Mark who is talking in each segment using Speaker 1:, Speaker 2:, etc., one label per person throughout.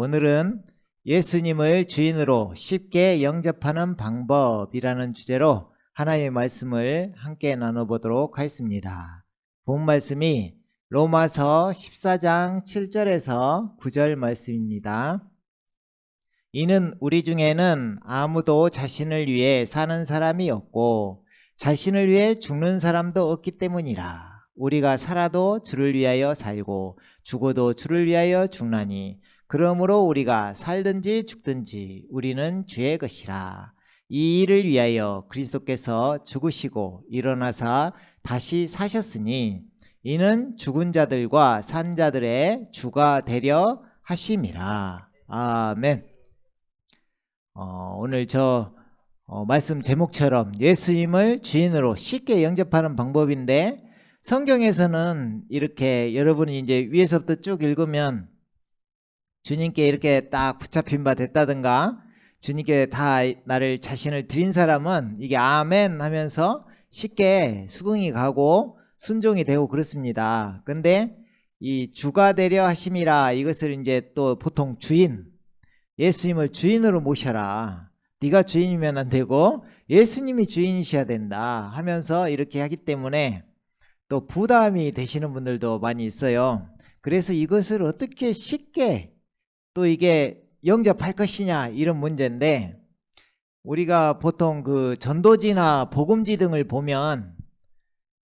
Speaker 1: 오늘은 예수님을 주인으로 쉽게 영접하는 방법이라는 주제로 하나님의 말씀을 함께 나눠보도록 하겠습니다. 본 말씀이 로마서 14장 7절에서 9절 말씀입니다. 이는 우리 중에는 아무도 자신을 위해 사는 사람이 없고 자신을 위해 죽는 사람도 없기 때문이라. 우리가 살아도 주를 위하여 살고 죽어도 주를 위하여 죽나니 그러므로 우리가 살든지 죽든지 우리는 주의 것이라. 이 일을 위하여 그리스도께서 죽으시고 일어나사 다시 사셨으니 이는 죽은 자들과 산 자들의 주가 되려 하심이라. 아멘. 오늘 말씀 제목처럼 예수님을 주인으로 쉽게 영접하는 방법인데, 성경에서는 이렇게 여러분이 이제 위에서부터 쭉 읽으면 주님께 이렇게 딱 붙잡힌 바 됐다든가 주님께 다 나를 자신을 드린 사람은 이게 아멘 하면서 쉽게 수긍이 가고 순종이 되고 그렇습니다. 근데 이 주가 되려 하심이라, 이것을 이제 또 보통 주인, 예수님을 주인으로 모셔라, 네가 주인이면 안 되고 예수님이 주인이셔야 된다 하면서 이렇게 하기 때문에 또 부담이 되시는 분들도 많이 있어요. 그래서 이것을 어떻게 쉽게 또 이게 영접할 것이냐, 이런 문제인데, 우리가 보통 그 전도지나 복음지 등을 보면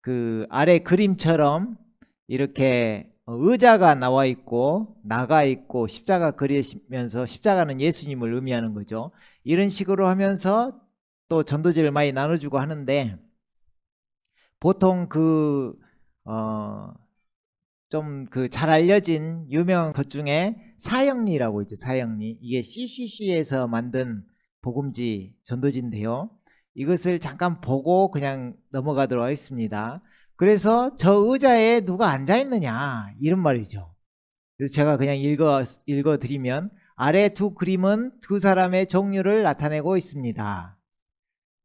Speaker 1: 그 아래 그림처럼 이렇게 의자가 나와 있고 나가 있고 십자가 그리면서, 십자가는 예수님을 의미하는 거죠. 이런 식으로 하면서 또 전도지를 많이 나눠주고 하는데, 보통 좀 잘 알려진 유명한 것 중에 사형리라고 있죠. 사형리. 이게 CCC에서 만든 복음지 전도지인데요. 이것을 잠깐 보고 그냥 넘어가도록 하겠습니다. 그래서 저 의자에 누가 앉아 있느냐, 이런 말이죠. 그래서 제가 그냥 읽어드리면, 아래 두 그림은 두 사람의 종류를 나타내고 있습니다.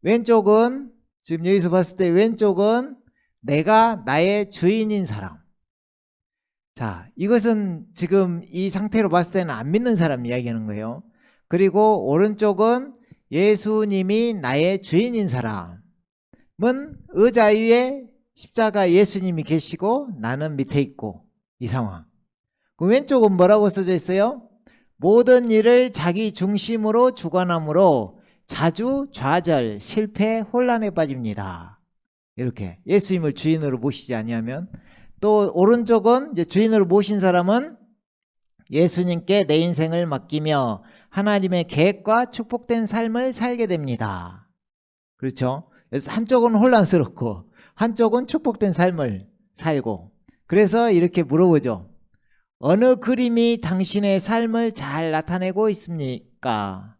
Speaker 1: 왼쪽은, 지금 여기서 봤을 때 왼쪽은 내가 나의 주인인 사람. 자, 이것은 지금 이 상태로 봤을 때는 안 믿는 사람 이야기하는 거예요. 그리고 오른쪽은 예수님이 나의 주인인 사람은 의자 위에 십자가 예수님이 계시고 나는 밑에 있고, 이 상황. 그 왼쪽은 뭐라고 써져 있어요? 모든 일을 자기 중심으로 주관함으로 자주 좌절, 실패, 혼란에 빠집니다. 이렇게 예수님을 주인으로 모시지 아니하면. 또 오른쪽은 이제 주인으로 모신 사람은 예수님께 내 인생을 맡기며 하나님의 계획과 축복된 삶을 살게 됩니다. 그렇죠? 그래서 한쪽은 혼란스럽고 한쪽은 축복된 삶을 살고. 그래서 이렇게 물어보죠. 어느 그림이 당신의 삶을 잘 나타내고 있습니까?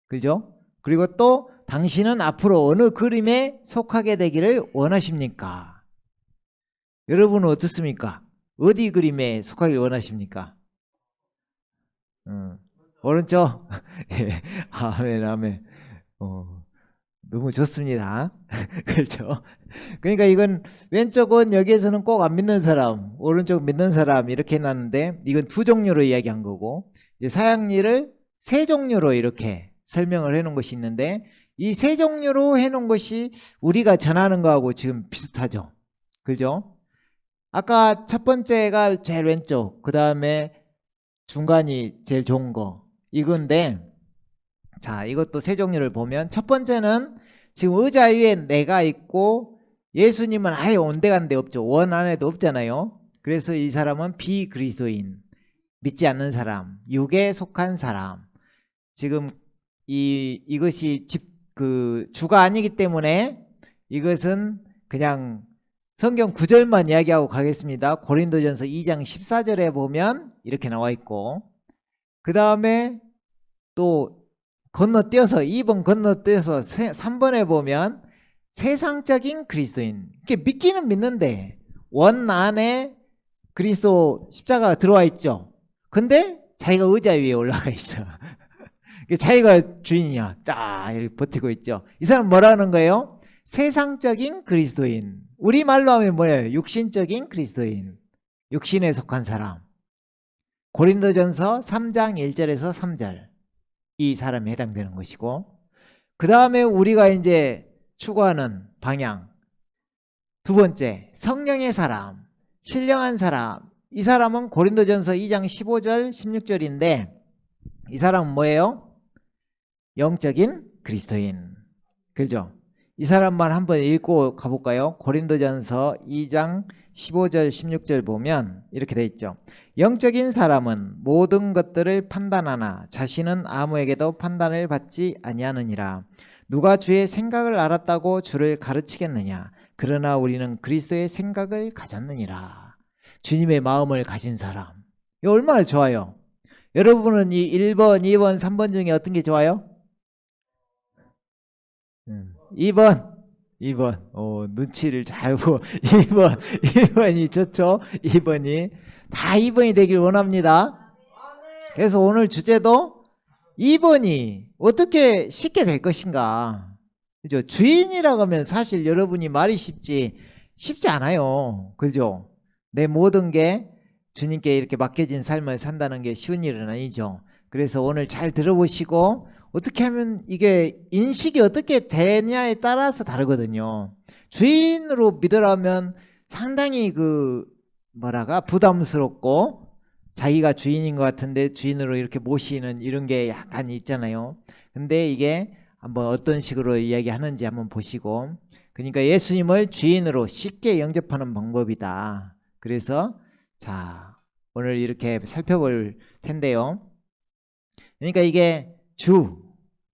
Speaker 1: 그죠? 그리고 또 당신은 앞으로 어느 그림에 속하게 되기를 원하십니까? 여러분은 어떻습니까? 어디 그림에 속하길 원하십니까? 오른쪽? 아멘, 아멘. 너무 좋습니다. 그렇죠? 그러니까 이건 왼쪽은 여기에서는 꼭 안 믿는 사람, 오른쪽 믿는 사람 이렇게 해놨는데, 이건 두 종류로 이야기한 거고, 사형리를 세 종류로 이렇게 설명을 해놓은 것이 있는데, 이 세 종류로 해놓은 것이 우리가 전하는 거하고 지금 비슷하죠. 그죠? 아까 첫 번째가 제일 왼쪽, 그 다음에 중간이 제일 좋은 거, 이건데, 자, 이것도 세 종류를 보면, 첫 번째는 지금 의자 위에 내가 있고 예수님은 아예 온데간데 없죠. 원 안에도 없잖아요. 그래서 이 사람은 비그리스도인, 믿지 않는 사람, 육에 속한 사람. 지금 이것이 주가 아니기 때문에 이것은 그냥 성경 구절만 이야기하고 가겠습니다. 고린도전서 2장 14절에 보면 이렇게 나와 있고, 그 다음에 또 건너뛰어서 2번 건너뛰어서 3번에 보면 세상적인 그리스도인. 이렇게 믿기는 믿는데 원 안에 그리스도 십자가가 들어와 있죠. 근데 자기가 의자 위에 올라가 있어. 자기가 주인이야. 딱 이렇게 버티고 있죠. 이 사람 뭐라는 거예요? 세상적인 그리스도인. 우리말로 하면 뭐예요? 육신적인 그리스도인. 육신에 속한 사람. 고린도전서 3장 1절에서 3절 이 사람에 해당되는 것이고, 그 다음에 우리가 이제 추구하는 방향 두 번째, 성령의 사람, 신령한 사람. 이 사람은 고린도전서 2장 15절 16절인데 이 사람은 뭐예요? 영적인 그리스도인. 그죠? 이 사람만 한번 읽고 가볼까요? 고린도전서 2장 15절 16절 보면 이렇게 돼 있죠. 영적인 사람은 모든 것들을 판단하나 자신은 아무에게도 판단을 받지 아니하느니라. 누가 주의 생각을 알았다고 주를 가르치겠느냐. 그러나 우리는 그리스도의 생각을 가졌느니라. 주님의 마음을 가진 사람. 이거 얼마나 좋아요. 여러분은 이 1번, 2번, 3번 중에 어떤 게 좋아요? 2번. 눈치를 잘 보고 2번이 좋죠. 2번이 다 2번이 되길 원합니다. 그래서 오늘 주제도 2번이 어떻게 쉽게 될 것인가. 그죠? 주인이라고 하면 사실 여러분이 말이 쉽지 않아요. 그죠? 내 모든 게 주님께 이렇게 맡겨진 삶을 산다는 게 쉬운 일은 아니죠. 그래서 오늘 잘 들어보시고 어떻게 하면 이게 인식이 어떻게 되냐에 따라서 다르거든요. 주인으로 믿으라면 상당히 부담스럽고 자기가 주인인 것 같은데 주인으로 이렇게 모시는 이런 게 약간 있잖아요. 근데 이게 한번 어떤 식으로 이야기하는지 한번 보시고, 그러니까 예수님을 주인으로 쉽게 영접하는 방법이다. 그래서 자, 오늘 이렇게 살펴볼 텐데요. 그러니까 이게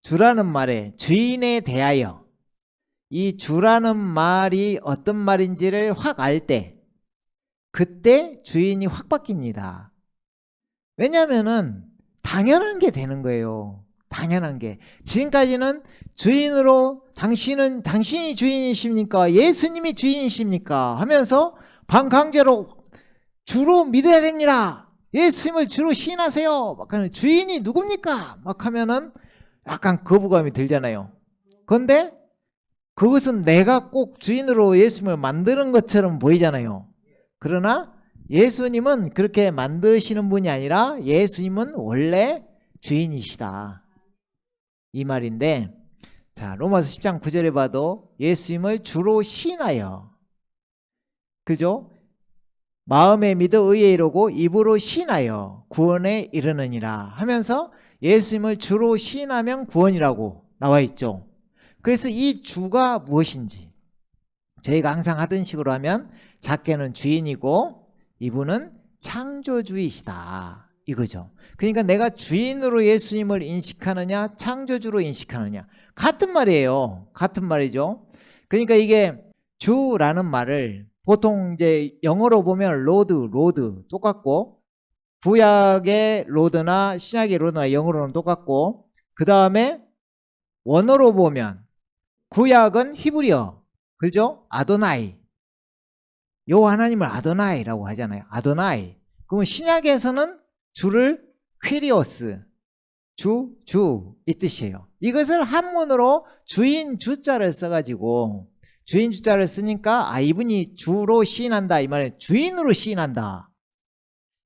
Speaker 1: 주라는 말에 주인에 대하여, 이 주라는 말이 어떤 말인지를 확 알 때 그때 주인이 확 바뀝니다. 왜냐하면은 당연한 게 되는 거예요. 당연한 게. 지금까지는 주인으로 당신이 주인이십니까? 예수님이 주인이십니까? 하면서 반강제로 주로 믿어야 됩니다. 예수님을 주로 시인하세요. 막 하면 주인이 누굽니까? 막 하면은 약간 거부감이 들잖아요. 그런데 그것은 내가 꼭 주인으로 예수님을 만드는 것처럼 보이잖아요. 그러나 예수님은 그렇게 만드시는 분이 아니라 예수님은 원래 주인이시다. 이 말인데, 자, 로마서 10장 9절에 봐도 예수님을 주로 시인하여, 그죠? 마음에 믿어 의에 이르고 입으로 시인하여 구원에 이르느니라 하면서 예수님을 주로 시인하면 구원이라고 나와 있죠. 그래서 이 주가 무엇인지 저희가 항상 하던 식으로 하면 작게는 주인이고 이분은 창조주이시다 이거죠. 그러니까 내가 주인으로 예수님을 인식하느냐 창조주로 인식하느냐 같은 말이에요. 같은 말이죠. 그러니까 이게 주라는 말을 보통 이제 영어로 보면 로드 똑같고, 구약의 로드나 신약의 로드나 영어로는 똑같고, 그 다음에 원어로 보면 구약은 히브리어, 그죠? 아도나이. 요 하나님을 아도나이라고 하잖아요. 아도나이. 그러면 신약에서는 주를 퀴리오스, 주 이 뜻이에요. 이것을 한문으로 주인 주자를 써가지고 주인 주자를 쓰니까 이분이 주로 시인한다 이 말은 주인으로 시인한다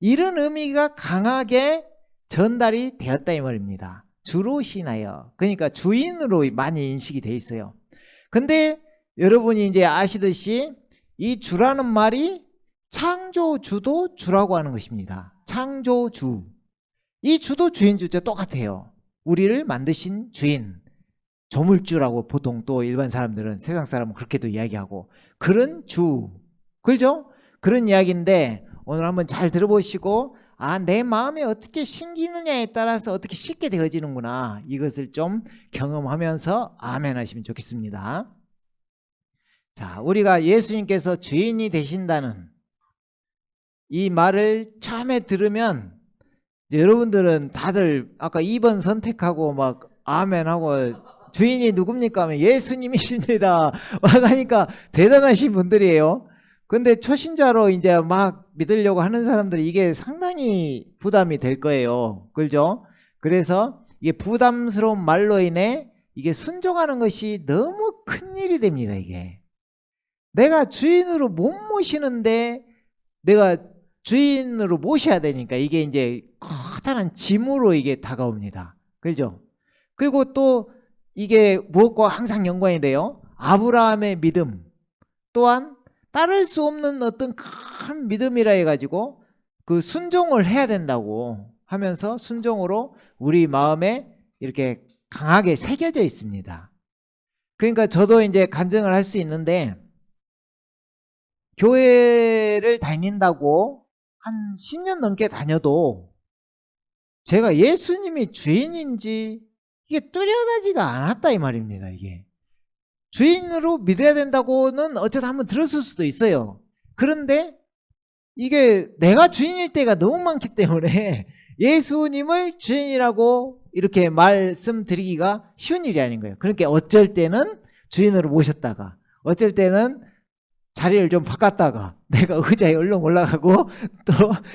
Speaker 1: 이런 의미가 강하게 전달이 되었다 이 말입니다. 주로 시인하여, 그러니까 주인으로 많이 인식이 돼 있어요. 근데 여러분이 이제 아시듯이 이 주라는 말이 창조주도 주라고 하는 것입니다. 창조주, 이 주도 주인 주자 똑같아요. 우리를 만드신 주인, 조물주라고 보통 또 일반 사람들은, 세상 사람은 그렇게도 이야기하고, 그런 주, 그죠? 그런 이야기인데 오늘 한번 잘 들어보시고 내 마음에 어떻게 심기느냐에 따라서 어떻게 쉽게 되어지는구나, 이것을 좀 경험하면서 아멘 하시면 좋겠습니다. 자, 우리가 예수님께서 주인이 되신다는 이 말을 처음에 들으면 여러분들은 다들 아까 2번 선택하고 막 아멘 하고 주인이 누굽니까 하면 예수님이십니다 막 하니까 대단하신 분들이에요. 근데 초신자로 이제 막 믿으려고 하는 사람들이 이게 상당히 부담이 될 거예요. 그죠? 그래서 이게 부담스러운 말로 인해 이게 순종하는 것이 너무 큰 일이 됩니다. 이게 내가 주인으로 못 모시는데 내가 주인으로 모셔야 되니까 이게 이제 커다란 짐으로 이게 다가옵니다. 그죠? 그리고 또 이게 무엇과 항상 연관이 돼요? 아브라함의 믿음 또한 따를 수 없는 어떤 큰 믿음이라 해가지고 그 순종을 해야 된다고 하면서 순종으로 우리 마음에 이렇게 강하게 새겨져 있습니다. 그러니까 저도 이제 간증을 할 수 있는데 교회를 다닌다고 한 10년 넘게 다녀도 제가 예수님이 주인인지 이게 뚜렷하지가 않았다 이 말입니다. 이게 주인으로 믿어야 된다고는 어쩌다 한번 들었을 수도 있어요. 그런데 이게 내가 주인일 때가 너무 많기 때문에 예수님을 주인이라고 이렇게 말씀드리기가 쉬운 일이 아닌 거예요. 그러니까 어쩔 때는 주인으로 모셨다가 어쩔 때는 자리를 좀 바꿨다가 내가 의자에 얼른 올라가고 또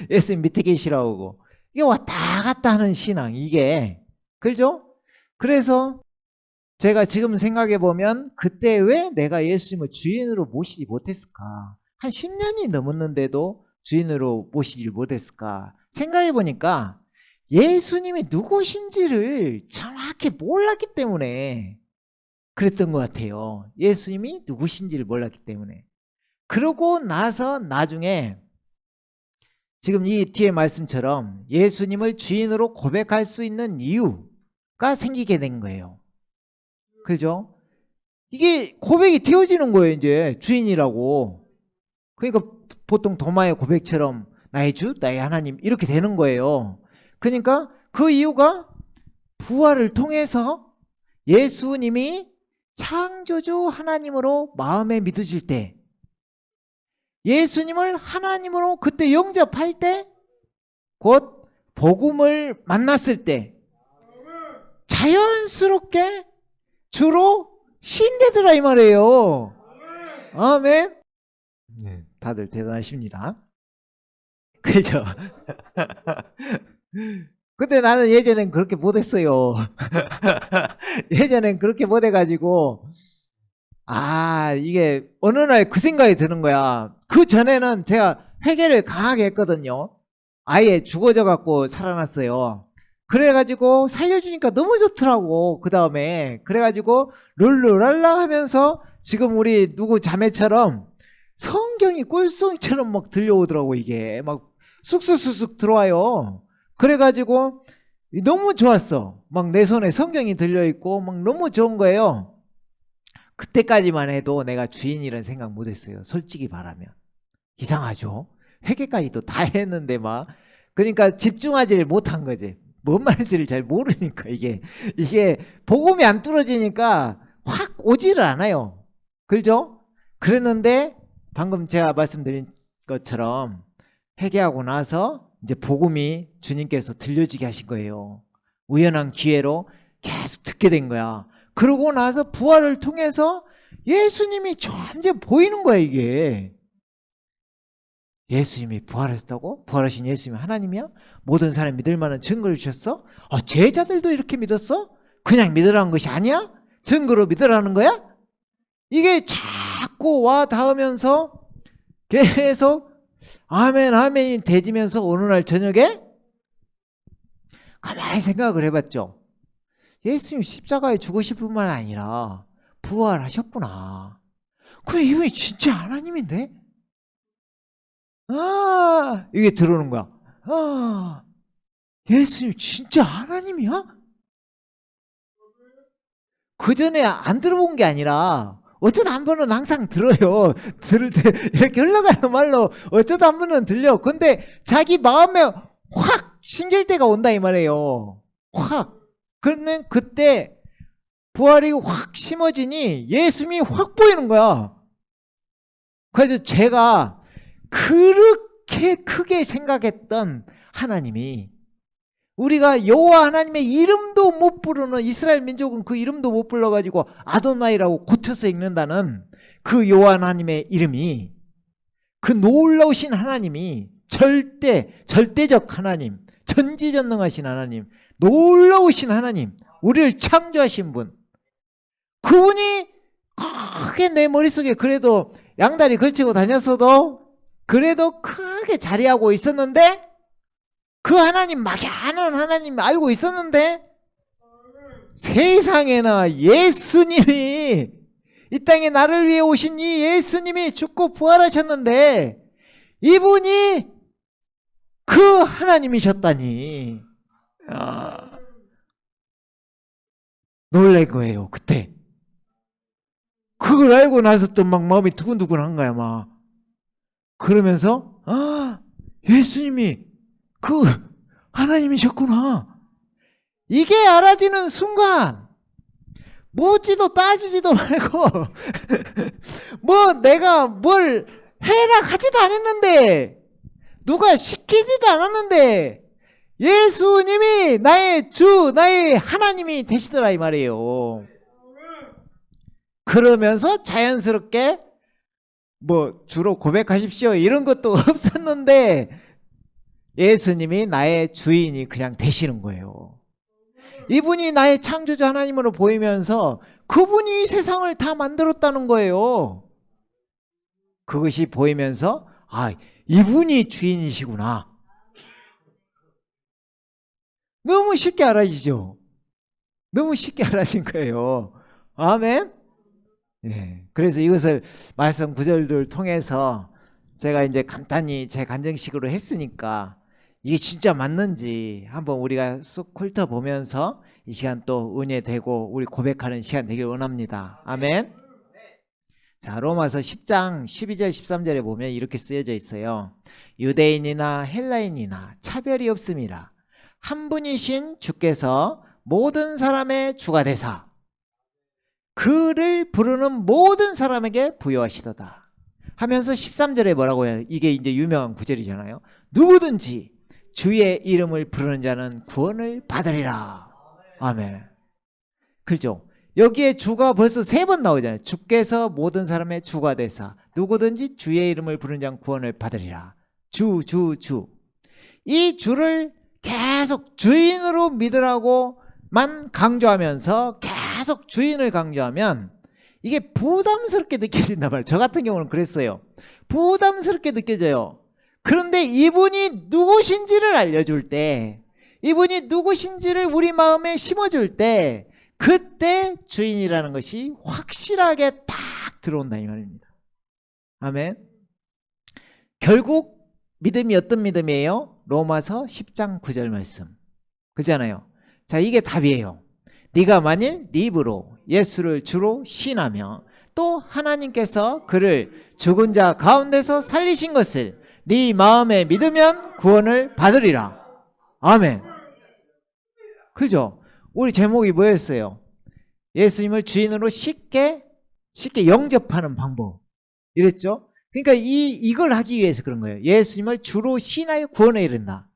Speaker 1: 예수님 밑에 계시라고 하고 이게 왔다 갔다 하는 신앙 이게 그죠? 그래서 제가 지금 생각해 보면 그때 왜 내가 예수님을 주인으로 모시지 못했을까? 한 10년이 넘었는데도 주인으로 모시지 못했을까? 생각해 보니까 예수님이 누구신지를 정확히 몰랐기 때문에 그랬던 것 같아요. 예수님이 누구신지를 몰랐기 때문에. 그러고 나서 나중에 지금 이 뒤에 말씀처럼 예수님을 주인으로 고백할 수 있는 이유가 생기게 된 거예요. 그죠? 이게 고백이 되어지는 거예요, 이제 주인이라고. 그러니까 보통 도마의 고백처럼 나의 주, 나의 하나님 이렇게 되는 거예요. 그러니까 그 이유가 부활을 통해서 예수님이 창조주 하나님으로 마음에 믿어질 때 예수님을 하나님으로 그때 영접할 때 곧 복음을 만났을 때 자연스럽게 주로 신되더라 이 말이에요. 아멘. 네, 다들 대단하십니다. 그죠? 근데 나는 예전엔 그렇게 못했어요. 예전엔 그렇게 못해가지고 이게 어느 날 그 생각이 드는 거야. 그 전에는 제가 회개를 강하게 했거든요. 아예 죽어져 갖고 살아났어요. 그래가지고 살려주니까 너무 좋더라고. 그 다음에 그래가지고 룰루랄라 하면서 지금 우리 누구 자매처럼 성경이 꿀송이처럼 막 들려오더라고. 이게 막 쑥쑥쑥쑥 들어와요. 그래가지고 너무 좋았어. 막 내 손에 성경이 들려있고 막 너무 좋은 거예요. 그때까지만 해도 내가 주인이라는 생각 못했어요. 솔직히 말하면. 이상하죠? 회개까지도 다 했는데 막 그러니까 집중하지를 못한 거지. 뭔 말인지를 잘 모르니까 이게 복음이 안 뚫어지니까 확 오지를 않아요. 그죠? 그랬는데 방금 제가 말씀드린 것처럼 회개하고 나서 이제 복음이 주님께서 들려지게 하신 거예요. 우연한 기회로 계속 듣게 된 거야. 그러고 나서 부활을 통해서 예수님이 점점 보이는 거야 이게. 예수님이 부활하셨다고? 부활하신 예수님이 하나님이야? 모든 사람이 믿을 만한 증거를 주셨어? 제자들도 이렇게 믿었어? 그냥 믿으라는 것이 아니야? 증거로 믿으라는 거야? 이게 자꾸 와 닿으면서 계속 아멘 아멘이 되지면서 어느 날 저녁에 가만히 생각을 해봤죠. 예수님 십자가에 죽으실 뿐만 아니라 부활하셨구나. 그래 이분이 진짜 하나님인데? 이게 들어오는 거야. 예수님 진짜 하나님이야? 그 전에 안 들어본 게 아니라 어쩌다 한 번은 항상 들어요. 들을 때 이렇게 흘러가는 말로 어쩌다 한 번은 들려. 근데 자기 마음에 확 신길 때가 온다 이 말이에요. 확. 그러면 그때 부활이 확 심어지니 예수님이 확 보이는 거야. 그래서 제가 그렇게 크게 생각했던 하나님이 우리가 여호와 하나님의 이름도 못 부르는 이스라엘 민족은 그 이름도 못 불러가지고 아도나이라고 고쳐서 읽는다는 그 여호와 하나님의 이름이 그 놀라우신 하나님이 절대적 하나님, 전지전능하신 하나님, 놀라우신 하나님, 우리를 창조하신 분, 그분이 크게 내 머릿속에 그래도 양다리 걸치고 다녔어도 그래도 크게 자리하고 있었는데 그 하나님 막연한 하나님 알고 있었는데 세상에나 예수님이 이 땅에 나를 위해 오신 이 예수님이 죽고 부활하셨는데 이분이 그 하나님이셨다니 놀란 거예요. 그때 그걸 알고 나서 또 막 마음이 두근두근한 거야. 막 그러면서 예수님이 그 하나님이셨구나. 이게 알아지는 순간 묻지도 따지지도 말고 뭐 내가 뭘 해라 하지도 않았는데 누가 시키지도 않았는데 예수님이 나의 주 나의 하나님이 되시더라 이 말이에요. 그러면서 자연스럽게 뭐 주로 고백하십시오 이런 것도 없었는데 예수님이 나의 주인이 그냥 되시는 거예요. 이분이 나의 창조주 하나님으로 보이면서 그분이 이 세상을 다 만들었다는 거예요. 그것이 보이면서 이분이 주인이시구나. 너무 쉽게 알아지죠. 너무 쉽게 알아진 거예요. 아멘. 예. 그래서 이것을 말씀 구절들을 통해서 제가 이제 간단히 제 간증식으로 했으니까 이게 진짜 맞는지 한번 우리가 쑥 훑어보면서 이 시간 또 은혜되고 우리 고백하는 시간 되길 원합니다. 아멘. 자, 로마서 10장 12절 13절에 보면 이렇게 쓰여져 있어요. 유대인이나 헬라인이나 차별이 없음이라 한 분이신 주께서 모든 사람의 주가 되사 그를 부르는 모든 사람에게 부여하시도다 하면서 13절에 뭐라고 해요? 이게 이제 유명한 구절이잖아요. 누구든지 주의 이름을 부르는 자는 구원을 받으리라. 아멘. 그렇죠? 여기에 주가 벌써 3번 나오잖아요. 주께서 모든 사람의 주가 되사 누구든지 주의 이름을 부르는 자는 구원을 받으리라. 주. 이 주를 계속 주인으로 믿으라고만 강조하면서 계속 주인을 강조하면 이게 부담스럽게 느껴진단 말이에요. 저 같은 경우는 그랬어요. 부담스럽게 느껴져요. 그런데 이분이 누구신지를 알려줄 때, 이분이 누구신지를 우리 마음에 심어줄 때 그때 주인이라는 것이 확실하게 딱 들어온다 이 말입니다. 아멘. 결국 믿음이 어떤 믿음이에요? 로마서 10장 9절 말씀 그잖아요. 자, 이게 답이에요. 네가 만일 네 입으로 예수를 주로 신하며 또 하나님께서 그를 죽은 자 가운데서 살리신 것을 네 마음에 믿으면 구원을 받으리라. 아멘. 그죠? 우리 제목이 뭐였어요? 예수님을 주인으로 쉽게 영접하는 방법 이랬죠? 그러니까 이걸 하기 위해서 그런 거예요. 예수님을 주로 신하여 구원에 이른다.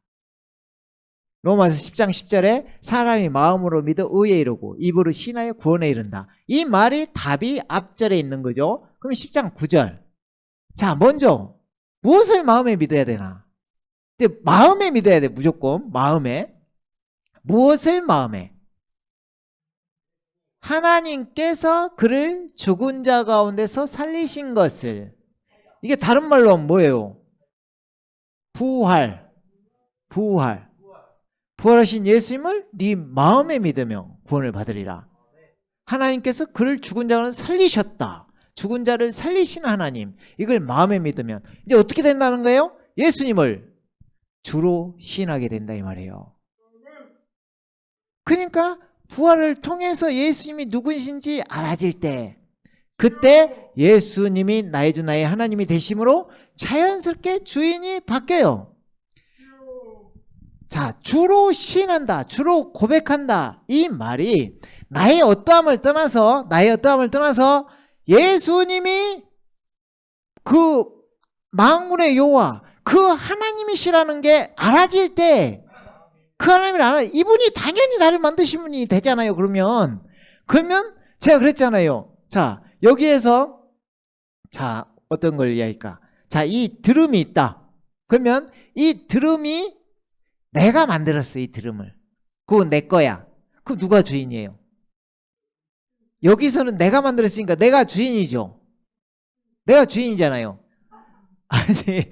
Speaker 1: 로마서 10장 10절에 사람이 마음으로 믿어 의에 이르고 입으로 신하여 구원에 이른다. 이 말이 답이 앞절에 있는 거죠. 그럼 10장 9절. 자, 먼저 무엇을 마음에 믿어야 되나? 마음에 믿어야 돼. 무조건 마음에. 무엇을 마음에? 하나님께서 그를 죽은 자 가운데서 살리신 것을. 이게 다른 말로 하면 뭐예요? 부활하신 예수님을 네 마음에 믿으며 구원을 받으리라. 하나님께서 그를 죽은 자는 살리셨다. 죽은 자를 살리시는 하나님, 이걸 마음에 믿으면 이제 어떻게 된다는 거예요? 예수님을 주로 신하게 된다 이 말이에요. 그러니까 부활을 통해서 예수님이 누구신지 알아질 때 그때 예수님이 나의 주 나의 하나님이 되심으로 자연스럽게 주인이 바뀌어요. 자, 주로 신한다, 주로 고백한다 이 말이 나의 어떠함을 떠나서 예수님이 그 만군의 여호와 그 하나님이시라는 게 알아질 때 그 하나님을 알아 이분이 당연히 나를 만드신 분이 되잖아요. 그러면 제가 그랬잖아요. 자, 여기에서 자 어떤 걸 이야기할까? 자, 이 드럼이 있다. 그러면 이 드럼이 내가 만들었어. 이 드럼을. 그건 내 거야. 그럼 누가 주인이에요? 여기서는 내가 만들었으니까 내가 주인이죠. 내가 주인이잖아요. 아니,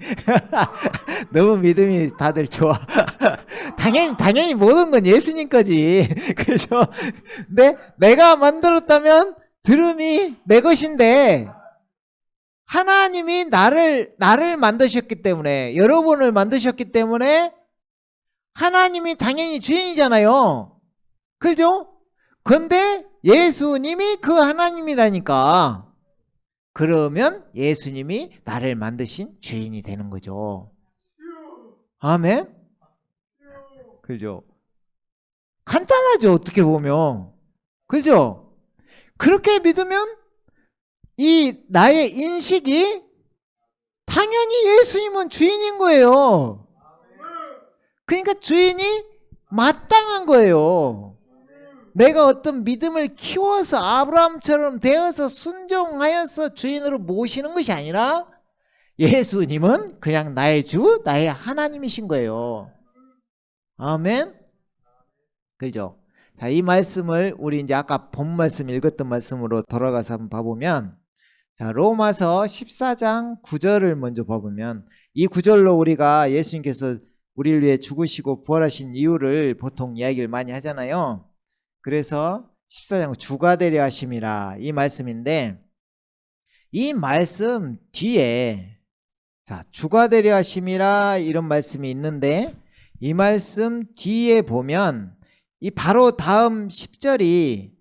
Speaker 1: 너무 믿음이 다들 좋아. 당연히 모든 건 예수님 거지. 그죠? 근데 내가 만들었다면 들음이 내 것인데, 하나님이 나를 만드셨기 때문에, 여러분을 만드셨기 때문에, 하나님이 당연히 주인이잖아요. 그죠? 근데 예수님이 그 하나님이라니까. 그러면 예수님이 나를 만드신 주인이 되는 거죠. 아멘? 그죠? 간단하죠, 어떻게 보면. 그죠? 그렇게 믿으면 이 나의 인식이 당연히 예수님은 주인인 거예요. 그러니까 주인이 마땅한 거예요. 내가 어떤 믿음을 키워서 아브라함처럼 되어서 순종하여서 주인으로 모시는 것이 아니라 예수님은 그냥 나의 주, 나의 하나님이신 거예요. 아멘? 그죠? 자, 이 말씀을 우리 이제 아까 본 말씀 읽었던 말씀으로 돌아가서 한번 봐보면, 자, 로마서 14장 9절을 먼저 봐보면, 이 구절로 우리가 예수님께서 우리를 위해 죽으시고 부활하신 이유를 보통 이야기를 많이 하잖아요. 그래서 14장 주가 되려 하심이라, 이 말씀인데, 이 말씀 뒤에, 자, 주가 되려 하심이라 이런 말씀이 있는데, 이 말씀 뒤에 보면 이 바로 다음 10절이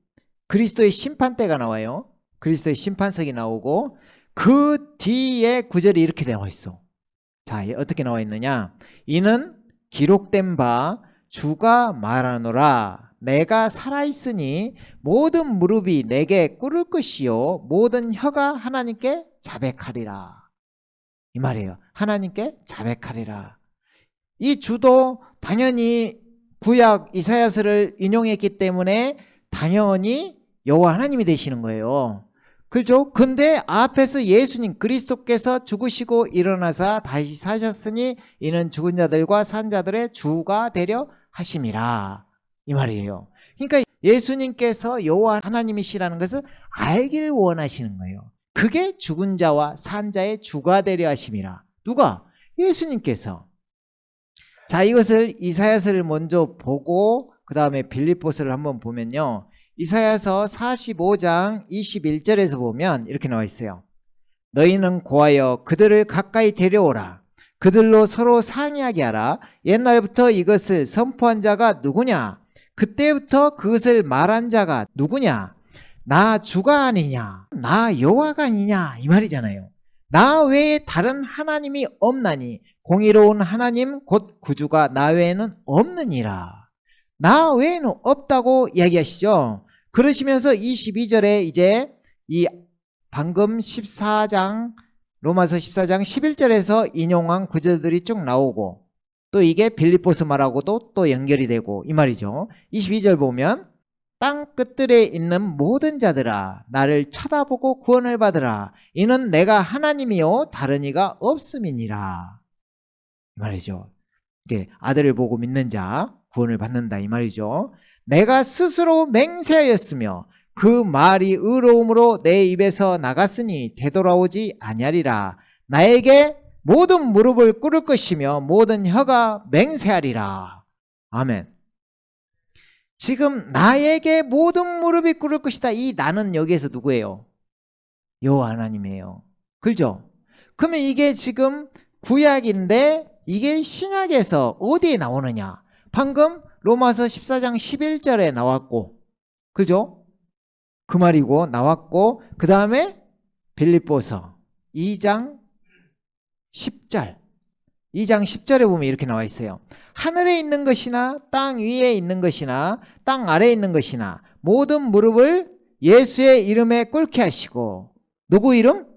Speaker 1: 그리스도의 심판대가 나와요. 그리스도의 심판석이 나오고, 그 뒤에 9절이 이렇게 나와 있어. 자, 어떻게 나와 있느냐? 이는 기록된 바 주가 말하노라. 내가 살아있으니 모든 무릎이 내게 꿇을 것이요 모든 혀가 하나님께 자백하리라. 이 말이에요. 하나님께 자백하리라. 이 주도 당연히 구약 이사야서를 인용했기 때문에 당연히 여호와 하나님이 되시는 거예요. 그죠? 근데 앞에서 예수님 그리스도께서 죽으시고 일어나사 다시 사셨으니 이는 죽은 자들과 산 자들의 주가 되려 하심이라, 이 말이에요. 그러니까 예수님께서 여호와 하나님이시라는 것을 알기를 원하시는 거예요. 그게 죽은 자와 산 자의 주가 되려 하심이라. 누가? 예수님께서. 자, 이것을 이사야서를 먼저 보고 그 다음에 빌립보서를 한번 보면요, 이사야서 45장 21절에서 보면 이렇게 나와 있어요. 너희는 고하여 그들을 가까이 데려오라. 그들로 서로 상의하게 하라. 옛날부터 이것을 선포한 자가 누구냐? 그때부터 그것을 말한 자가 누구냐? 나 주가 아니냐? 나 여호와가 아니냐? 이 말이잖아요. 나 외에 다른 하나님이 없나니 공의로운 하나님 곧 구주가 나 외에는 없느니라. 나 외에는 없다고 이야기하시죠. 그러시면서 22절에 이제 이 방금 14장 로마서 14장 11절에서 인용한 구절들이 쭉 나오고, 또 이게 빌립보서 말하고도 또 연결이 되고, 이 말이죠. 22절 보면 땅 끝들에 있는 모든 자들아 나를 쳐다보고 구원을 받으라. 이는 내가 하나님이요 다른 이가 없음이니라, 이 말이죠. 이게 아들을 보고 믿는 자 구원을 받는다, 이 말이죠. 내가 스스로 맹세하였으며 그 말이 의로움으로 내 입에서 나갔으니 되돌아오지 아니하리라. 나에게 모든 무릎을 꿇을 것이며 모든 혀가 맹세하리라. 아멘. 지금 나에게 모든 무릎이 꿇을 것이다. 이 나는 여기에서 누구예요? 여호와 하나님이에요. 그죠? 그러면 이게 지금 구약인데 이게 신약에서 어디에 나오느냐? 방금 로마서 14장 11절에 나왔고, 그죠? 그 말이고 나왔고, 그 다음에 빌립보서 2장 10절, 2장 10절에 보면 이렇게 나와 있어요. 하늘에 있는 것이나 땅 위에 있는 것이나 땅 아래에 있는 것이나 모든 무릎을 예수의 이름에 꿇게 하시고, 누구 이름?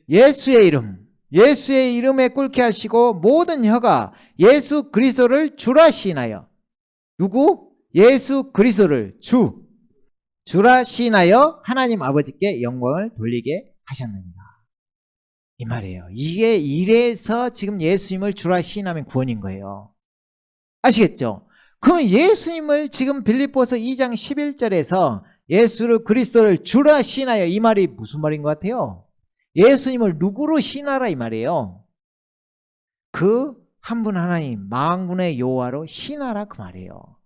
Speaker 1: 예수의 이름. 예수의 이름에 꿇게 하시고 모든 혀가 예수 그리스도를 주라 시인하여. 누구? 예수 그리스도를 주라 시인하여 하나님 아버지께 영광을 돌리게 하셨느니라, 이 말이에요. 이게 이래서 지금 예수님을 주라 시인하면 구원인 거예요. 아시겠죠? 그러면 예수님을 지금 빌립보서 2장 11절에서 예수를 그리스도를 주라 시인하여, 이 말이 무슨 말인 것 같아요? 예수님을 누구로 시인하라, 이 말이에요. 그 한 분 하나님 만군의 여호와로 신하라 그 말이에요.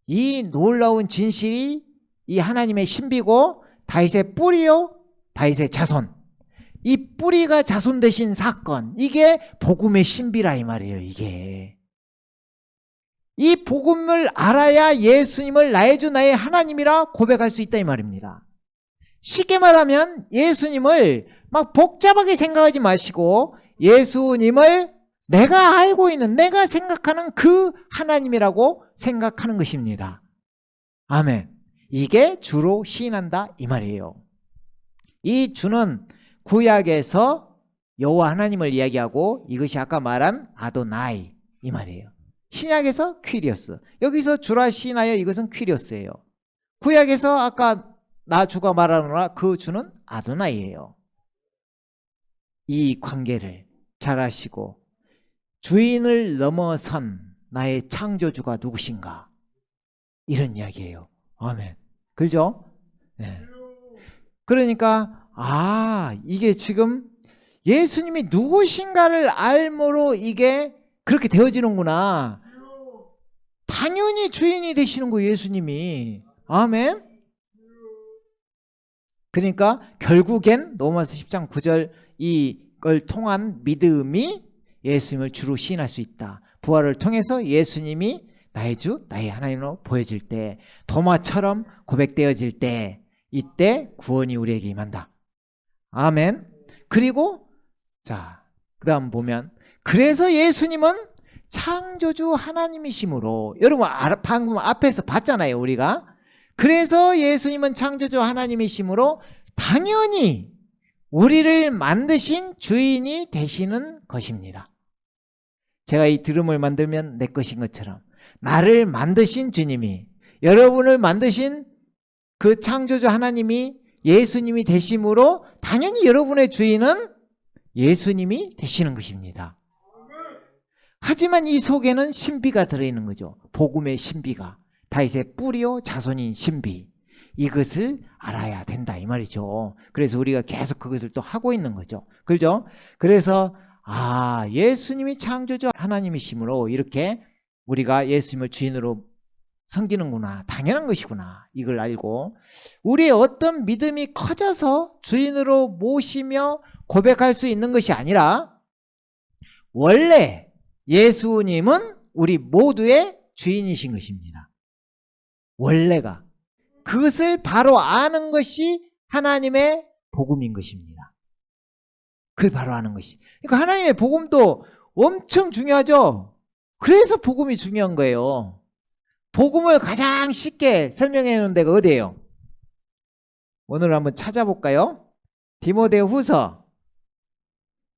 Speaker 1: 이 놀라운 진실이 이 하나님의 신비고 다윗의 뿌리요 다윗의 자손, 이 뿌리가 자손 되신 사건, 이게 복음의 신비라 이 말이에요. 이게 이 복음을 알아야 예수님을 나의 주 나의 하나님이라 고백할 수 있다 이 말입니다. 쉽게 말하면 예수님을 막 복잡하게 생각하지 마시고 예수님을 내가 알고 있는, 내가 생각하는 그 하나님이라고 생각하는 것입니다. 아멘. 이게 주로 시인한다 이 말이에요. 이 주는 구약에서 여호와 하나님을 이야기하고 이것이 아까 말한 아도나이 이 말이에요. 신약에서 퀴리오스, 여기서 주라 시인하여 이것은 퀴리오스예요. 구약에서 아까 나 주가 말하노라 그 주는 아도나이예요. 이 관계를 잘 아시고 주인을 넘어선 나의 창조주가 누구신가, 이런 이야기예요. 아멘. 그죠? 네. 그러니까 이게 지금 예수님이 누구신가를 알므로 이게 그렇게 되어지는구나. 당연히 주인이 되시는 거예요, 예수님이. 아멘. 그러니까 결국엔 로마서 10장 9절 이걸 통한 믿음이 예수님을 주로 시인할 수 있다. 부활을 통해서 예수님이 나의 주, 나의 하나님으로 보여질 때, 도마처럼 고백되어질 때, 이때 구원이 우리에게 임한다. 아멘. 그리고 그 다음 보면, 그래서 예수님은 창조주 하나님이시므로, 여러분 방금 앞에서 봤잖아요, 우리가. 그래서 예수님은 창조주 하나님이시므로 당연히 우리를 만드신 주인이 되시는 것입니다. 제가 이 드럼을 만들면 내 것인 것처럼 나를 만드신 주님이, 여러분을 만드신 그 창조주 하나님이 예수님이 되심으로 당연히 여러분의 주인은 예수님이 되시는 것입니다. 하지만 이 속에는 신비가 들어있는 거죠. 복음의 신비가. 다윗의 뿌리요 자손인 신비, 이것을 알아야 된다 이 말이죠. 그래서 우리가 계속 그것을 또 하고 있는 거죠. 그렇죠? 그래서 예수님이 창조주 하나님이시므로 이렇게 우리가 예수님을 주인으로 섬기는구나, 당연한 것이구나, 이걸 알고 우리의 어떤 믿음이 커져서 주인으로 모시며 고백할 수 있는 것이 아니라, 원래 예수님은 우리 모두의 주인이신 것입니다. 원래가. 그것을 바로 아는 것이 하나님의 복음인 것입니다. 그걸 바로 아는 것이. 그러니까 하나님의 복음도 엄청 중요하죠. 그래서 복음이 중요한 거예요. 복음을 가장 쉽게 설명해 놓은 데가 어디예요? 오늘 한번 찾아볼까요? 디모데후서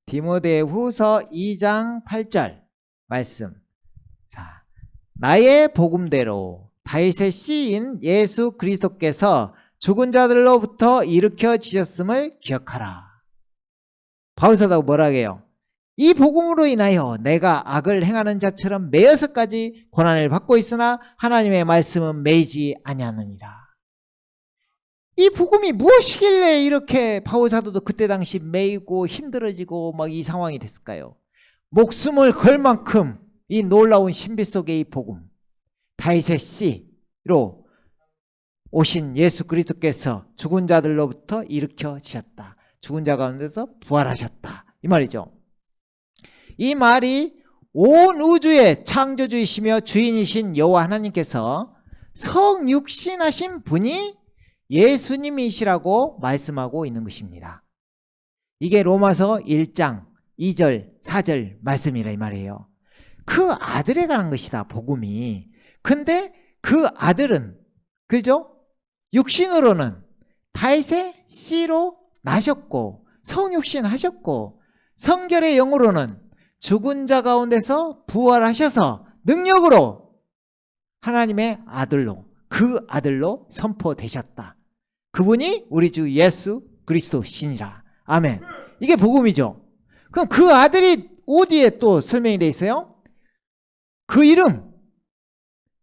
Speaker 1: 2장 8절 말씀. 나의 복음대로 다윗의 씨인 예수 그리스도께서 죽은 자들로부터 일으켜지셨음을 기억하라. 바울사도가 뭐라 해요? 이 복음으로 인하여 내가 악을 행하는 자처럼 매여서까지 고난을 받고 있으나 하나님의 말씀은 매이지 아니하느니라. 이 복음이 무엇이길래 이렇게 바울사도도 그때 당시 매이고 힘들어지고 막 이 상황이 됐을까요? 목숨을 걸 만큼 이 놀라운 신비 속의 이 복음, 다윗의 씨로 오신 예수 그리스도께서 죽은 자들로부터 일으켜지셨다. 죽은 자 가운데서 부활하셨다. 이 말이죠. 이 말이 온 우주의 창조주이시며 주인이신 여호와 하나님께서 성육신하신 분이 예수님이시라고 말씀하고 있는 것입니다. 이게 로마서 1장 2절 4절 말씀이라 이 말이에요. 그 아들에 관한 것이다, 복음이. 근데 그 아들은, 그죠? 육신으로는 다윗의 씨로 나셨고 성육신 하셨고, 성결의 영으로는 죽은 자 가운데서 부활하셔서 능력으로 하나님의 아들로, 그 아들로 선포되셨다. 그분이 우리 주 예수 그리스도시니라. 아멘. 이게 복음이죠. 그럼 그 아들이 어디에 또 설명이 되어 있어요? 그 이름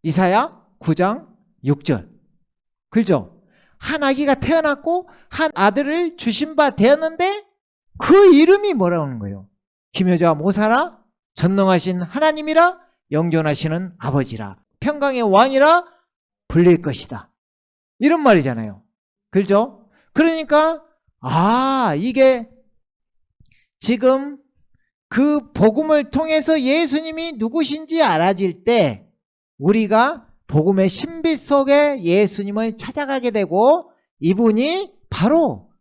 Speaker 1: 이사야 9장 6절. 그죠? 한 아기가 태어났고 한 아들을 주신 바 되었는데 그 이름이 뭐라고 하는 거예요? 기묘자 모사라, 전능하신 하나님이라, 영존하시는 아버지라, 평강의 왕이라 불릴 것이다. 이런 말이잖아요. 그렇죠? 그러니까 이게 지금 그 복음을 통해서 예수님이 누구신지 알아질 때 우리가 복음의 신비 속에 예수님을 찾아가게 되고, 이분이 바로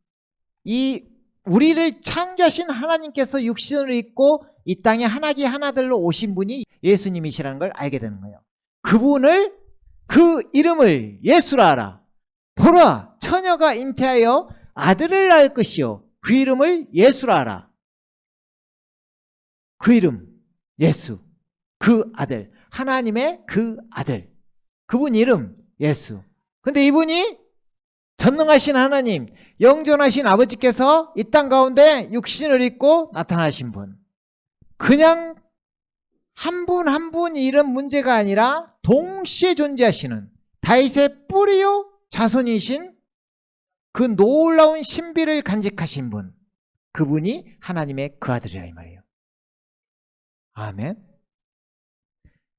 Speaker 1: 이 우리를 창조하신 하나님께서 육신을 입고 이 땅에 하나기 하나들로 오신 분이 예수님이시라는 걸 알게 되는 거예요. 그분을, 그 이름을 예수라 하라. 보라, 처녀가 잉태하여 아들을 낳을 것이요 그 이름을 예수라 하라. 그 이름 예수, 그 아들, 하나님의 그 아들, 그분 이름 예수. 근데 이분이 전능하신 하나님, 영존하신 아버지께서 이 땅 가운데 육신을 입고 나타나신 분. 그냥 한 분 한 분 이런 문제가 아니라 동시에 존재하시는 다윗의 뿌리요 자손이신 그 놀라운 신비를 간직하신 분, 그분이 하나님의 그 아들이라 이 말이에요. 아멘.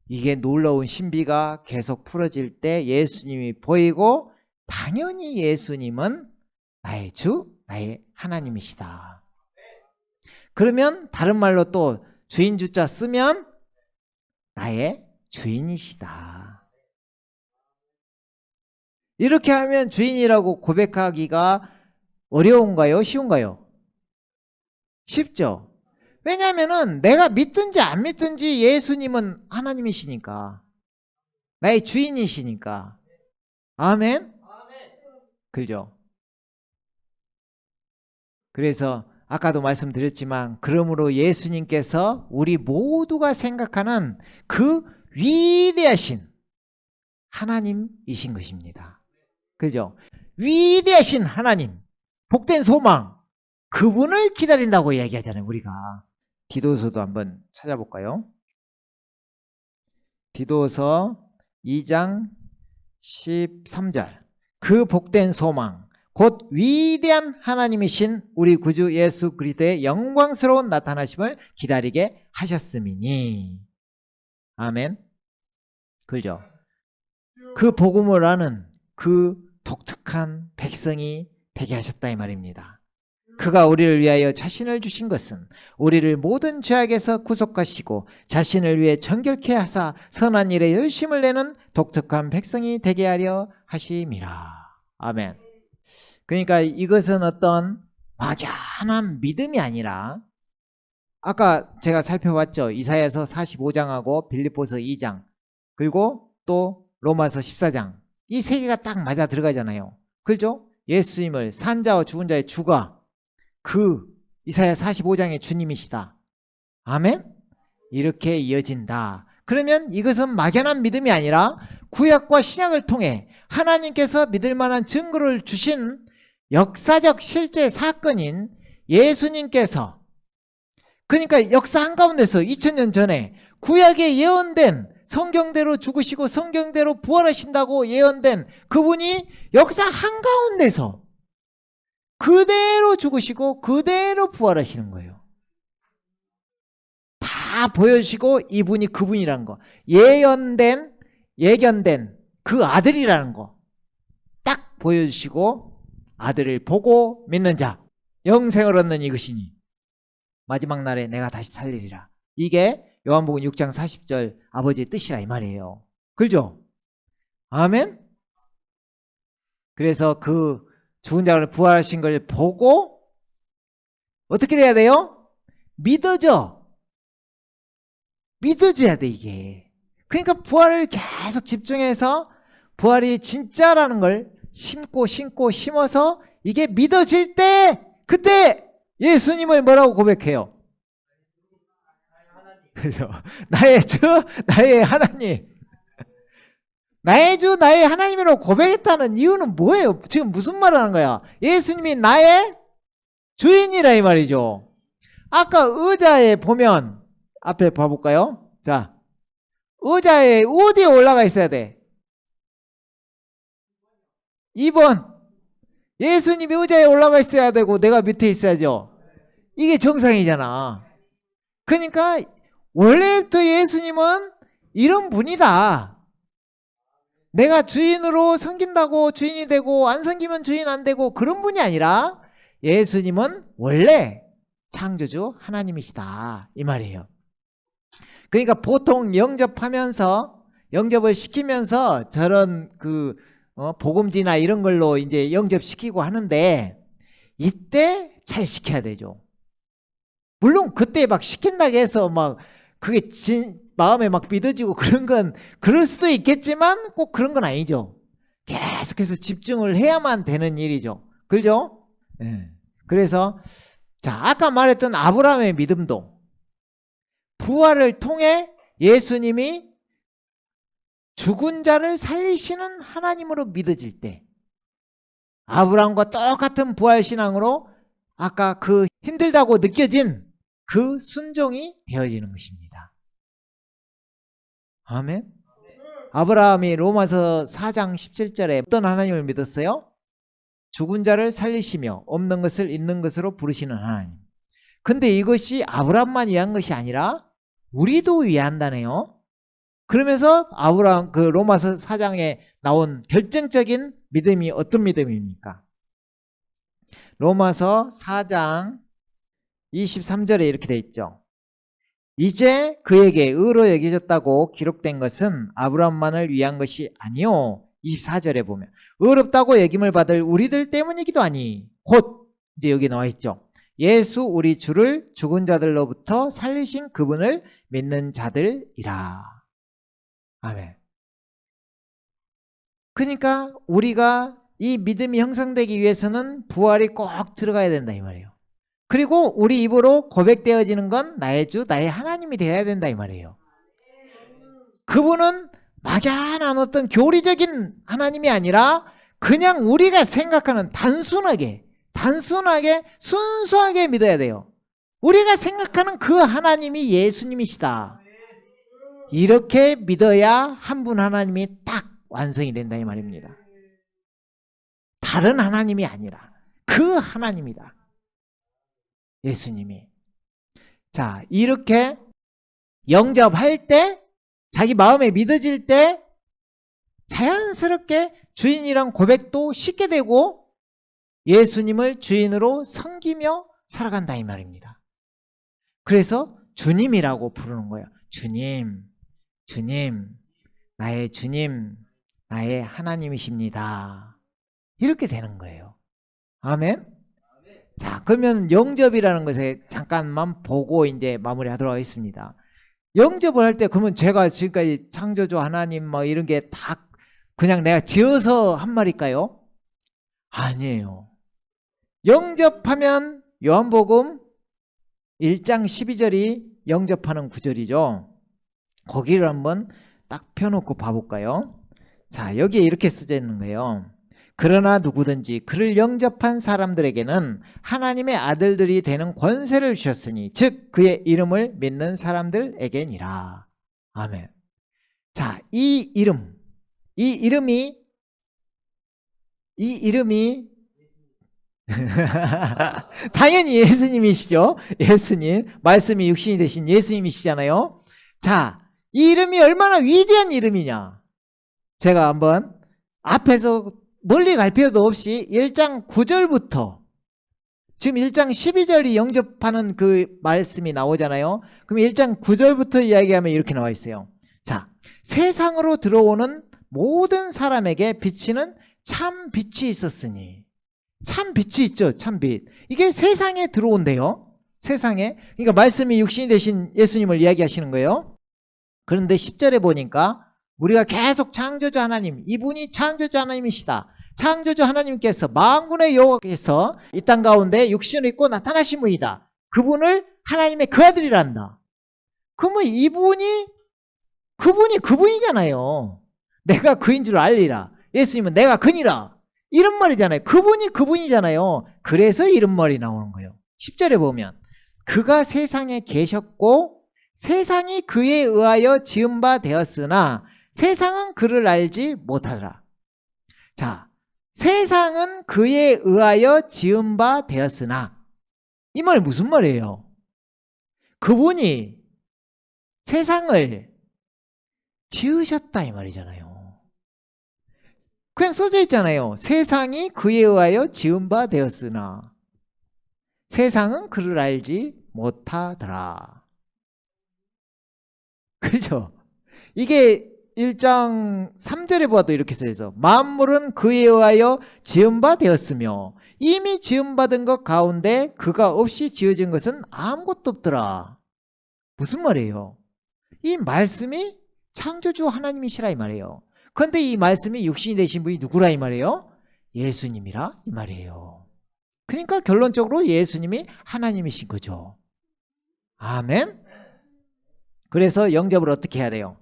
Speaker 1: 이게 놀라운 신비가 계속 풀어질 때 예수님이 보이고, 당연히 예수님은 나의 주, 나의 하나님이시다. 그러면 다른 말로 또 주인 주자 쓰면 나의 주인이시다. 이렇게 하면 주인이라고 고백하기가 어려운가요? 쉬운가요? 쉽죠? 왜냐하면 내가 믿든지 안 믿든지 예수님은 하나님이시니까, 나의 주인이시니까. 아멘? 그죠? 그래서 아까도 말씀드렸지만, 그러므로 예수님께서 우리 모두가 생각하는 그 위대하신 하나님이신 것입니다. 그죠? 위대하신 하나님, 복된 소망, 그분을 기다린다고 이야기하잖아요, 우리가. 디도서도 한번 찾아볼까요? 디도서 2장 13절. 그 복된 소망, 곧 위대한 하나님이신 우리 구주 예수 그리스도의 영광스러운 나타나심을 기다리게 하셨음이니. 아멘. 그죠? 그 복음을 아는 그 독특한 백성이 되게 하셨다 이 말입니다. 그가 우리를 위하여 자신을 주신 것은 우리를 모든 죄악에서 구속하시고 자신을 위해 정결케 하사 선한 일에 열심을 내는 독특한 백성이 되게 하려 하심이라. 아멘. 그러니까 이것은 어떤 막연한 믿음이 아니라, 아까 제가 살펴봤죠. 이사야서 45장하고 빌립보서 2장, 그리고 또 로마서 14장, 이 세 개가 딱 맞아 들어가잖아요. 그렇죠? 예수님을 산자와 죽은 자의 주가 그 이사야 45장의 주님이시다. 아멘? 이렇게 이어진다. 그러면 이것은 막연한 믿음이 아니라 구약과 신약을 통해 하나님께서 믿을 만한 증거를 주신 역사적 실제 사건인 예수님께서, 그러니까 역사 한가운데서 2000년 전에 구약에 예언된, 성경대로 죽으시고 성경대로 부활하신다고 예언된 그분이 역사 한가운데서 그대로 죽으시고 그대로 부활하시는 거예요. 다 보여주시고 이분이 그분이라는 거, 예견된 그 아들이라는 거 딱 보여주시고, 아들을 보고 믿는 자 영생을 얻는 이것이니 마지막 날에 내가 다시 살리리라. 이게 요한복음 6장 40절 아버지의 뜻이라 이 말이에요. 그렇죠? 아멘? 그래서 그 죽은 자를 부활하신 걸 보고 어떻게 돼야 돼요? 믿어져야 돼 이게. 그러니까 부활을 계속 집중해서 부활이 진짜라는 걸 심고 심어서 이게 믿어질 때, 그때 예수님을 뭐라고 고백해요? 그죠? 나의 주, 나의 하나님. 나의 주, 나의 하나님이라고 고백했다는 이유는 뭐예요? 지금 무슨 말을 하는 거야? 예수님이 나의 주인이라 이 말이죠. 아까 의자에 보면, 앞에 봐볼까요? 자, 의자에 어디에 올라가 있어야 돼? 2번. 예수님이 의자에 올라가 있어야 되고 내가 밑에 있어야죠. 이게 정상이잖아. 그러니까 원래부터 예수님은 이런 분이다. 내가 주인으로 섬긴다고 주인이 되고 안 섬기면 주인 안 되고 그런 분이 아니라 예수님은 원래 창조주 하나님이시다 이 말이에요. 그러니까 보통 영접을 시키면서 저런 복음지나 이런 걸로 이제 영접시키고 하는데 이때 잘 시켜야 되죠. 물론 그때 막 시킨다고 해서 막 그게 마음에 막 믿어지고 그런 건 그럴 수도 있겠지만 꼭 그런 건 아니죠. 계속해서 집중을 해야만 되는 일이죠. 그죠? 네. 그래서 자, 아까 말했던 아브라함의 믿음도 부활을 통해 예수님이 죽은 자를 살리시는 하나님으로 믿어질 때 아브라함과 똑같은 부활신앙으로 아까 그 힘들다고 느껴진 그 순종이 되어지는 것입니다. 아멘. 아브라함이 로마서 4장 17절에 어떤 하나님을 믿었어요? 죽은 자를 살리시며 없는 것을 있는 것으로 부르시는 하나님. 근데 이것이 아브라함만 위한 것이 아니라 우리도 위한다네요. 그러면서 아브라함 로마서 4장에 나온 결정적인 믿음이 어떤 믿음입니까? 로마서 4장 23절에 이렇게 돼 있죠. 이제 그에게 의로 여겨졌다고 기록된 것은 아브라함만을 위한 것이 아니요. 24절에 보면 의롭다고 여김을 받을 우리들 때문이기도 하니 곧 이제 여기 나와 있죠. 예수 우리 주를 죽은 자들로부터 살리신 그분을 믿는 자들이라. 아멘. 그러니까 우리가 이 믿음이 형성되기 위해서는 부활이 꼭 들어가야 된다 이 말이에요. 그리고 우리 입으로 고백되어지는 건 나의 주, 나의 하나님이 되어야 된다 이 말이에요. 그분은 막연한 어떤 교리적인 하나님이 아니라 그냥 우리가 생각하는 단순하게 순수하게 믿어야 돼요. 우리가 생각하는 그 하나님이 예수님이시다. 이렇게 믿어야 한 분 하나님이 딱 완성이 된다 이 말입니다. 다른 하나님이 아니라 그 하나님이다. 예수님이. 자, 이렇게 영접할 때 자기 마음에 믿어질 때 자연스럽게 주인이란 고백도 쉽게 되고 예수님을 주인으로 섬기며 살아간다 이 말입니다. 그래서 주님이라고 부르는 거예요. 주님, 나의 주님, 나의 하나님이십니다. 이렇게 되는 거예요. 아멘? 자, 그러면 영접이라는 것에 잠깐만 보고 이제 마무리하도록 하겠습니다. 영접을 할 때 그러면 제가 지금까지 창조주 하나님 뭐 이런 게 다 그냥 내가 지어서 한 말일까요? 아니에요. 영접하면 요한복음 1장 12절이 영접하는 구절이죠. 거기를 한번 딱 펴놓고 봐볼까요? 자, 여기에 이렇게 써져 있는 거예요. 그러나 누구든지 그를 영접한 사람들에게는 하나님의 아들들이 되는 권세를 주셨으니 즉 그의 이름을 믿는 사람들에게니라. 아멘. 자, 이 이름이 당연히 예수님이시죠. 예수님, 말씀이 육신이 되신 예수님이시잖아요. 자, 이 이름이 얼마나 위대한 이름이냐. 제가 한번 앞에서 멀리 갈 필요도 없이 1장 9절부터 지금 1장 12절이 영접하는 그 말씀이 나오잖아요. 그럼 1장 9절부터 이야기하면 이렇게 나와 있어요. 자, 세상으로 들어오는 모든 사람에게 비치는 참 빛이 있었으니. 참 빛이 있죠. 참 빛. 이게 세상에 들어온대요. 세상에. 그러니까 말씀이 육신이 되신 예수님을 이야기하시는 거예요. 그런데 10절에 보니까 우리가 계속 창조주 하나님, 이분이 창조주 하나님이시다. 창조주 하나님께서 만군의 여호와께서 이 땅 가운데 육신을 입고 나타나신 분이다. 그분을 하나님의 그 아들이란다. 그러면 그분이 그분이잖아요. 내가 그인 줄 알리라. 예수님은 내가 그니라. 이런 말이잖아요. 그분이 그분이잖아요. 그래서 이런 말이 나오는 거예요. 10절에 보면 그가 세상에 계셨고 세상이 그에 의하여 지은 바 되었으나 세상은 그를 알지 못하더라. 자, 세상은 그에 의하여 지은 바 되었으나 이 말이 무슨 말이에요? 그분이 세상을 지으셨다 이 말이잖아요. 그냥 써져 있잖아요. 세상이 그에 의하여 지은 바 되었으나 세상은 그를 알지 못하더라. 그죠? 이게 1장 3절에 보아도 이렇게 써있어. 만물은 그에 의하여 지은 바 되었으며 이미 지은 받은 것 가운데 그가 없이 지어진 것은 아무것도 없더라. 무슨 말이에요? 이 말씀이 창조주 하나님이시라 이 말이에요. 그런데 이 말씀이 육신이 되신 분이 누구라 이 말이에요? 예수님이라 이 말이에요. 그러니까 결론적으로 예수님이 하나님이신 거죠. 아멘. 그래서 영접을 어떻게 해야 돼요?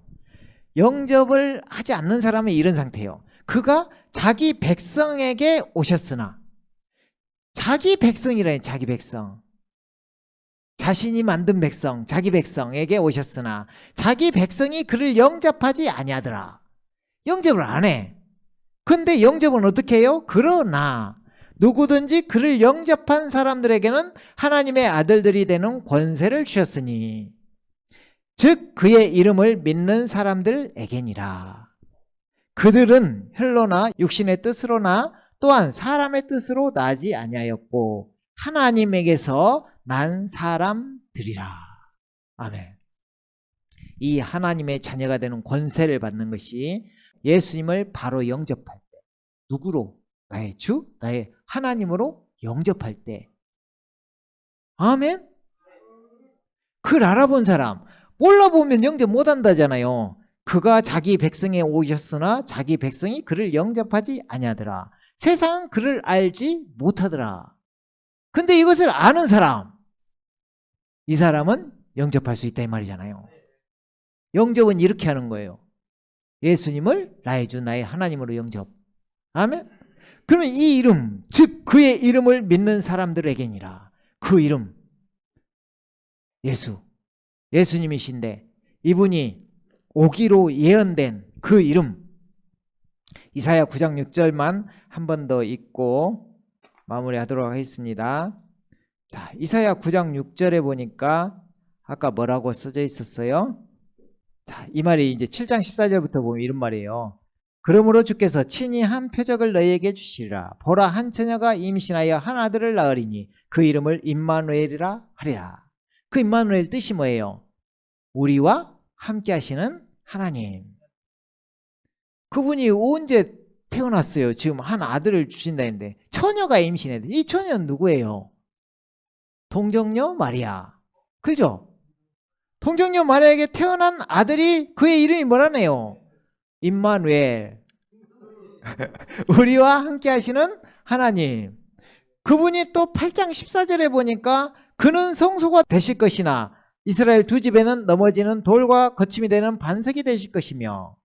Speaker 1: 영접을 하지 않는 사람은 이런 상태예요. 그가 자기 백성에게 오셨으나, 자기 백성이라니, 자기 백성, 자신이 만든 백성, 자기 백성에게 오셨으나 자기 백성이 그를 영접하지 아니하더라. 영접을 안 해. 근데 영접은 어떻게 해요? 그러나 누구든지 그를 영접한 사람들에게는 하나님의 아들들이 되는 권세를 주셨으니 즉 그의 이름을 믿는 사람들에게니라. 그들은 혈로나 육신의 뜻으로나 또한 사람의 뜻으로 나지 아니하였고 하나님에게서 난 사람들이라. 아멘. 이 하나님의 자녀가 되는 권세를 받는 것이 예수님을 바로 영접할 때, 누구로? 나의 주, 나의 하나님으로 영접할 때. 아멘. 그걸 알아본 사람, 몰라보면 영접 못한다잖아요. 그가 자기 백성에 오셨으나 자기 백성이 그를 영접하지 아니하더라. 세상은 그를 알지 못하더라. 근데 이것을 아는 사람, 이 사람은 영접할 수 있다 이 말이잖아요. 영접은 이렇게 하는 거예요. 예수님을 나의 주 나의 하나님으로 영접. 아멘. 그러면 이 이름, 즉 그의 이름을 믿는 사람들에게니라. 그 이름, 예수, 예수님이신데 이분이 오기로 예언된 그 이름, 이사야 9장 6절만 한 번 더 읽고 마무리하도록 하겠습니다. 자, 이사야 9장 6절에 보니까 아까 뭐라고 써져 있었어요? 자, 이 말이 이제 7장 14절부터 보면 이런 말이에요. 그러므로 주께서 친히 한 표적을 너희에게 주시리라. 보라, 한 처녀가 임신하여 한 아들을 낳으리니 그 이름을 임마누엘이라 하리라. 그 임마누엘 뜻이 뭐예요? 우리와 함께 하시는 하나님. 그분이 언제 태어났어요? 지금 한 아들을 주신다 했는데 처녀가 임신했대. 이 처녀는 누구예요? 동정녀 마리아. 그죠? 동정녀 마리아에게 태어난 아들이, 그의 이름이 뭐라네요? 임마누엘. 우리와 함께 하시는 하나님. 그분이 또 8장 14절에 보니까 그는 성소가 되실 것이나 이스라엘 두 집에는 넘어지는 돌과 거침이 되는 반석이 되실 것이며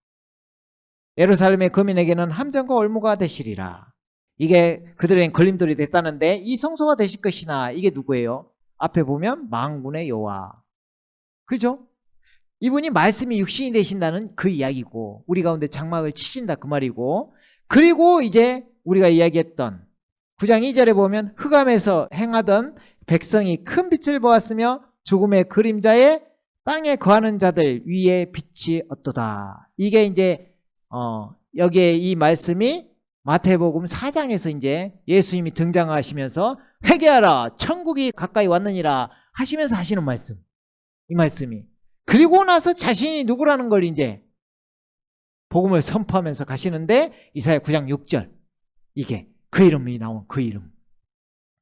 Speaker 1: 예루살렘의 거민에게는 함정과 올무가 되시리라. 이게 그들에겐 걸림돌이 됐다는데 이 성소가 되실 것이나 이게 누구예요? 앞에 보면 만군의 여호와. 그죠? 이분이 말씀이 육신이 되신다는 그 이야기고 우리 가운데 장막을 치신다 그 말이고, 그리고 이제 우리가 이야기했던 9장 2절에 보면 흑암에서 행하던 백성이 큰 빛을 보았으며 죽음의 그림자에 땅에 거하는 자들 위에 빛이 어떠다. 이게 이제 여기에 이 말씀이 마태복음 4장에서 이제 예수님이 등장하시면서 회개하라 천국이 가까이 왔느니라 하시면서 하시는 말씀. 이 말씀이. 그리고 나서 자신이 누구라는 걸 이제 복음을 선포하면서 가시는데 이사야 9장 6절. 이게 그 이름이 나온 그 이름.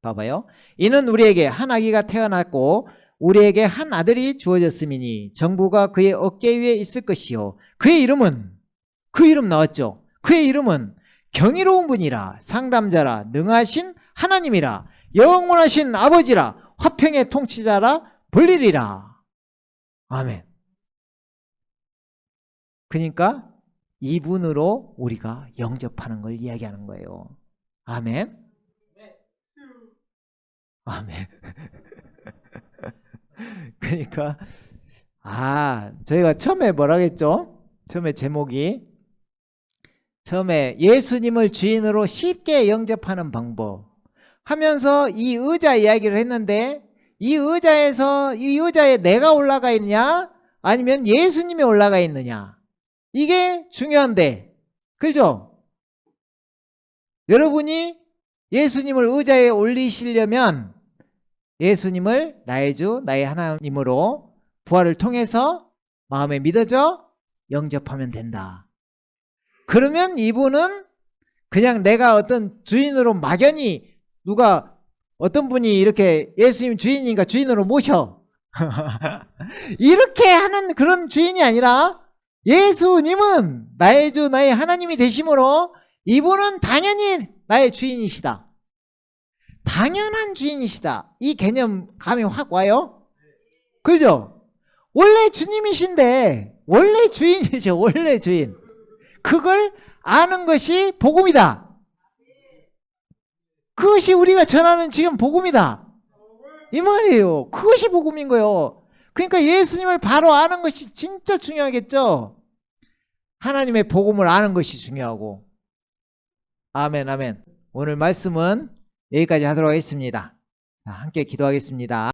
Speaker 1: 봐봐요. 이는 우리에게 한 아기가 태어났고 우리에게 한 아들이 주어졌음이니 정부가 그의 어깨 위에 있을 것이요. 그의 이름은, 그 이름 나왔죠. 그의 이름은 경이로운 분이라, 상담자라, 능하신 하나님이라, 영원하신 아버지라, 화평의 통치자라 불리리라. 아멘. 그러니까 이분으로 우리가 영접하는 걸 이야기하는 거예요. 아멘. 아멘. 그러니까 저희가 처음에 뭐라고 했죠? 처음에 제목이 예수님을 주인으로 쉽게 영접하는 방법 하면서 이 의자 이야기를 했는데 이 의자에 내가 올라가 있느냐 아니면 예수님이 올라가 있느냐, 이게 중요한데, 그죠? 여러분이 예수님을 의자에 올리시려면 예수님을 나의 주 나의 하나님으로 부활을 통해서 마음에 믿어져 영접하면 된다. 그러면 이분은 그냥 내가 어떤 주인으로 막연히 누가 어떤 분이 이렇게 예수님 주인이니까 주인으로 모셔 이렇게 하는 그런 주인이 아니라, 예수님은 나의 주 나의 하나님이 되심으로 이분은 당연히 나의 주인이시다, 당연한 주인이시다, 이 개념 감이 확 와요? 그죠? 원래 주님이신데 원래 주인이죠. 원래 주인. 그걸 아는 것이 복음이다. 그것이 우리가 전하는 지금 복음이다, 이 말이에요. 그것이 복음인 거예요. 그러니까 예수님을 바로 아는 것이 진짜 중요하겠죠. 하나님의 복음을 아는 것이 중요하고. 아멘, 아멘. 오늘 말씀은 여기까지 하도록 하겠습니다. 자, 함께 기도하겠습니다.